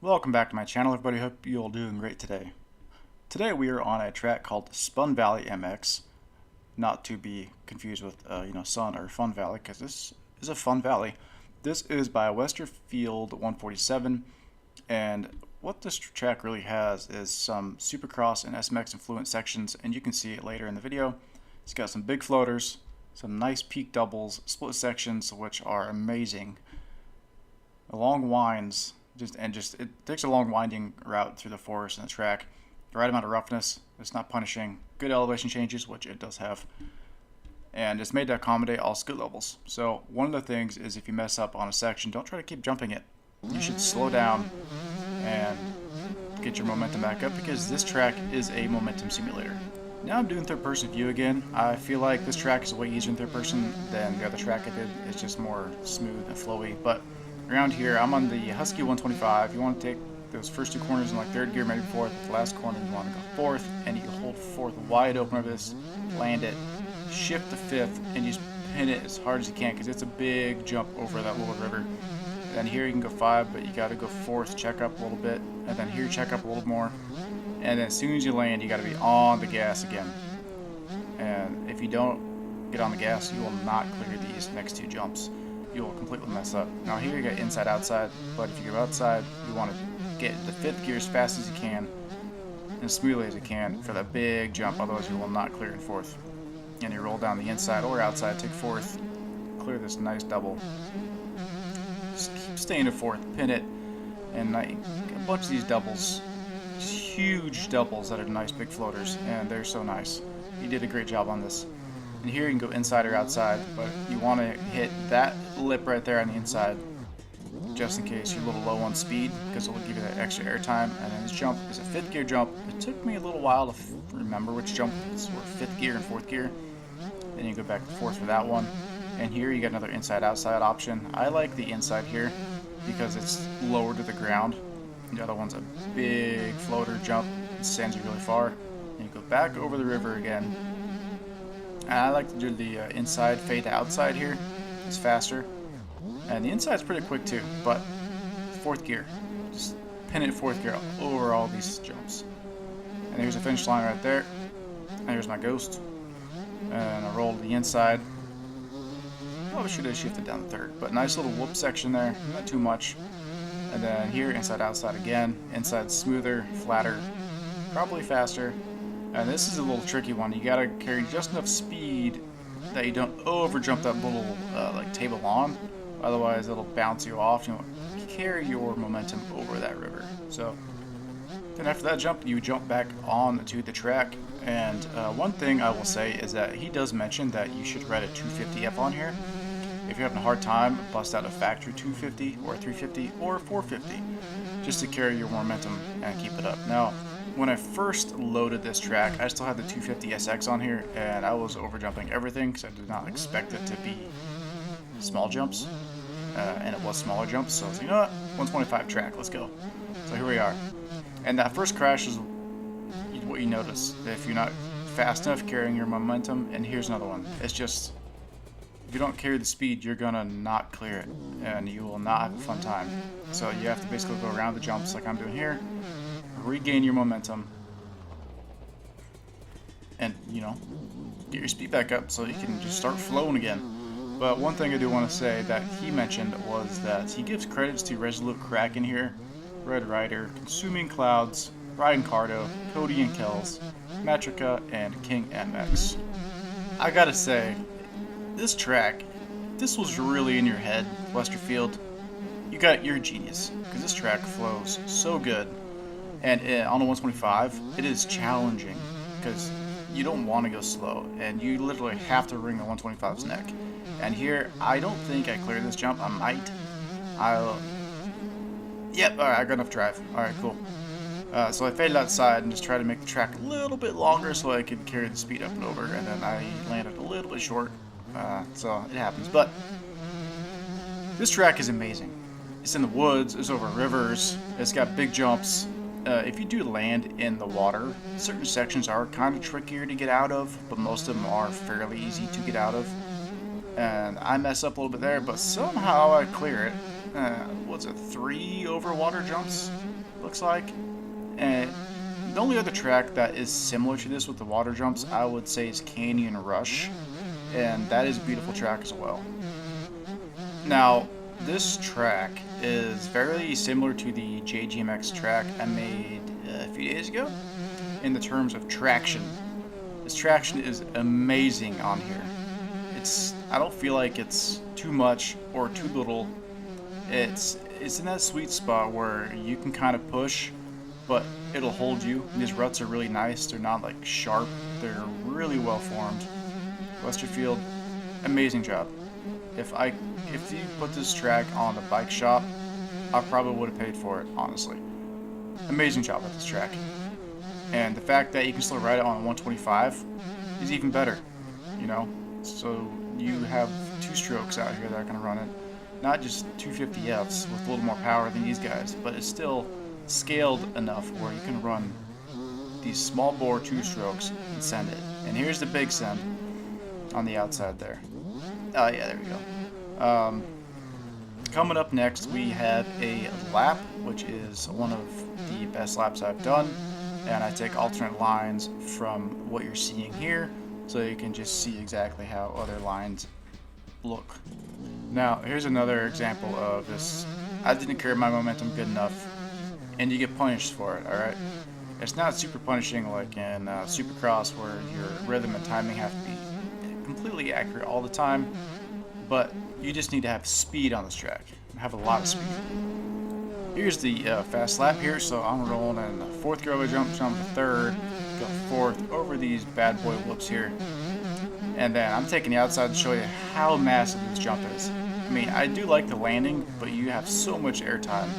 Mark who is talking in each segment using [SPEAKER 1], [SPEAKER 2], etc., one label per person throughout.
[SPEAKER 1] Welcome back to my channel, everybody. Hope you're all doing great today. Today we are on a track called Spun Valley MX, not to be confused with Sun or Fun Valley, because this is a fun valley. This is by Westerfield 147, and what this track really has is some Supercross and SMX influenced sections, and you can see it later in the video. It's got some big floaters, some nice peak doubles, split sections which are amazing, long winds. It takes a long winding route through the forest and the track. The right amount of roughness. It's not punishing. Good elevation changes, which it does have. And it's made to accommodate all skill levels. So one of the things is if you mess up on a section, don't try to keep jumping it. You should slow down and get your momentum back up, because this track is a momentum simulator. Now I'm doing third person view again. I feel like this track is way easier in third person than the other track I did. It's just more smooth and flowy. But around here, I'm on the Husky 125. You want to take those first two corners in like third gear, maybe fourth. The last corner, you want to go fourth, and you hold fourth wide open over this, land it, shift to fifth, and you just pin it as hard as you can, because it's a big jump over that little river. And then here you can go five, but you got to go fourth, check up a little bit, and then here check up a little more. And then as soon as you land, you got to be on the gas again. And if you don't get on the gas, you will not clear these next two jumps. You will completely mess up. Now here you got inside outside, but if you go outside, you want to get the fifth gear as fast as you can and as smoothly as you can for that big jump, otherwise you will not clear in fourth. And you roll down the inside or outside, take fourth, clear this nice double. Just keep staying in fourth, pin it, and a bunch of these doubles, huge doubles that are nice big floaters, and they're so nice. You did a great job on this. And here you can go inside or outside, but you want to hit that lip right there on the inside, just in case you're a little low on speed, because it will give you that extra air time. And then this jump is a fifth gear jump. It took me a little while to remember which jump is for fifth gear and fourth gear. Then you go back to fourth for that one. And here you get another inside outside option. I like the inside here because it's lower to the ground. The other one's a big floater jump. It sends you really far. And you go back over the river again. And I like to do the inside fade to outside here. It's faster. And the inside's pretty quick too, but fourth gear. Just pin it fourth gear over all these jumps. And here's a finish line right there. And here's my ghost. And I roll to the inside. Probably should have shifted down the third, but nice little whoop section there, not too much. And then here, inside outside again. Inside smoother, flatter, probably faster. And this is a little tricky one. You gotta carry just enough speed that you don't over jump that little like table on. Otherwise, it'll bounce you off. You want to carry your momentum over that river. So then after that jump, you jump back on to the track. And one thing I will say is that he does mention that you should ride a 250F on here. If you're having a hard time, bust out a factory 250 or 350 or 450 just to carry your momentum and keep it up. Now, when I first loaded this track, I still had the 250 SX on here, and I was overjumping everything because I did not expect it to be small jumps, and it was smaller jumps. So I was like, you know what, 125 track, let's go. So here we are. And that first crash is what you notice if you're not fast enough carrying your momentum. And here's another one. It's just, if you don't carry the speed, you're gonna not clear it, and you will not have a fun time. So you have to basically go around the jumps like I'm doing here, regain your momentum, and get your speed back up so you can just start flowing again. But one thing I do want to say that he mentioned was that he gives credits to Resolute Kraken here, Red Rider, Consuming Clouds, Ryan Cardo, Cody and Kells, Metrica, and King MX. I gotta say, this track, this was really in your head, Westerfield. You're a genius, because this track flows so good. And on the 125, it is challenging because you don't want to go slow, and you literally have to wring the 125's neck. And here, I don't think I cleared this jump. I might. Yep, alright, I got enough drive. Alright, cool. So I faded outside and just tried to make the track a little bit longer so I could carry the speed up and over, and then I landed a little bit short. So it happens. But this track is amazing. It's in the woods, it's over rivers, it's got big jumps. If you do land in the water, certain sections are kind of trickier to get out of, but most of them are fairly easy to get out of. And I mess up a little bit there, but somehow I clear it. Was it 3 over water jumps? looks like. And the only other track that is similar to this with the water jumps, I would say, is Canyon Rush, and that is a beautiful track as well. Now, this track is very similar to the JGMX track I made a few days ago in the terms of traction. This traction is amazing on here. I don't feel like it's too much or too little. It's in that sweet spot where you can kind of push, but it'll hold you. And these ruts are really nice. They're not like sharp. They're really well formed. Westerfield, amazing job. If you put this track on the bike shop, I probably would have paid for it, honestly. Amazing job with this track. And the fact that you can still ride it on a 125 is even better, you know? So you have two strokes out here that are going to run it. Not just 250Fs with a little more power than these guys, but it's still scaled enough where you can run these small bore two strokes and send it. And here's the big send on the outside there. Oh yeah, there we go. Coming up next, we have a lap, which is one of the best laps I've done. And I take alternate lines from what you're seeing here, so you can just see exactly how other lines look. Now, here's another example of this. I didn't carry my momentum good enough, and you get punished for it, alright? It's not super punishing like in Supercross, where your rhythm and timing have to be completely accurate all the time, but you just need to have speed on this track, and have a lot of speed. Here's the fast lap here, so I'm rolling in the fourth gear over jump to third, go fourth over these bad boy whoops here, and then I'm taking the outside to show you how massive this jump is. I mean, I do like the landing, but you have so much air time.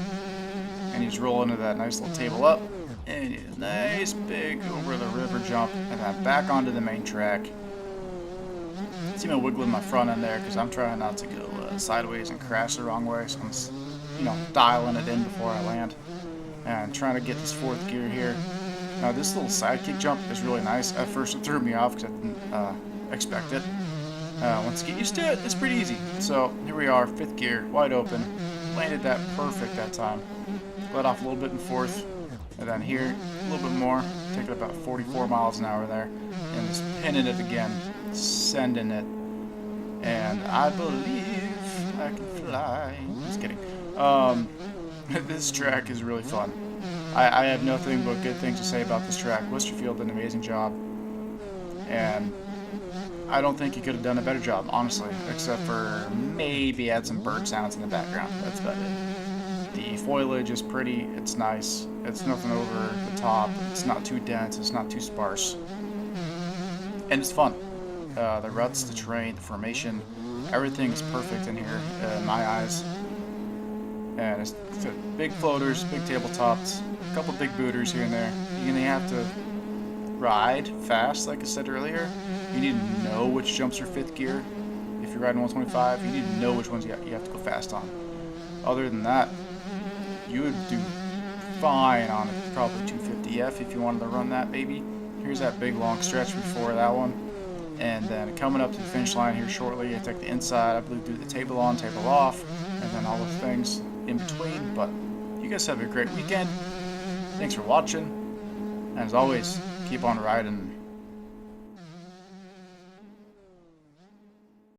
[SPEAKER 1] And you just roll into that nice little table up, and a nice big over the river jump, and then back onto the main track. See me wiggling my front end there, because I'm trying not to go sideways and crash the wrong way, so I'm dialing it in before I land. And trying to get this fourth gear here. Now this little sidekick jump is really nice. At first it threw me off because I didn't expect it. Once you get used to it, it's pretty easy. So here we are, fifth gear, wide open. Landed that perfect that time. Let off a little bit in fourth, and then here a little bit more. Taking about 44 miles an hour there, and just pinning it again, sending it. And I believe I can fly. Just kidding. This track is really fun. I have nothing but good things to say about this track. Westerfield did an amazing job, and I don't think he could have done a better job, honestly, except for maybe add some bird sounds in the background. That's about it. The foliage is pretty, it's nice, it's nothing over the top, it's not too dense, it's not too sparse, and it's fun. The ruts, the terrain, the formation, everything is perfect in here, in my eyes. And it's big floaters, big tabletops, a couple big booters here and there. You're going to have to ride fast, like I said earlier. You need to know which jumps are fifth gear. If you're riding 125, you need to know which ones you have to go fast on. Other than that, you would do fine on probably 250F if you wanted to run that baby. Here's that big long stretch before that one. And then coming up to the finish line here shortly, I take the inside, I believe do the table on, table off, and then all the things in between. But you guys have a great weekend. Thanks for watching. And as always, keep on riding.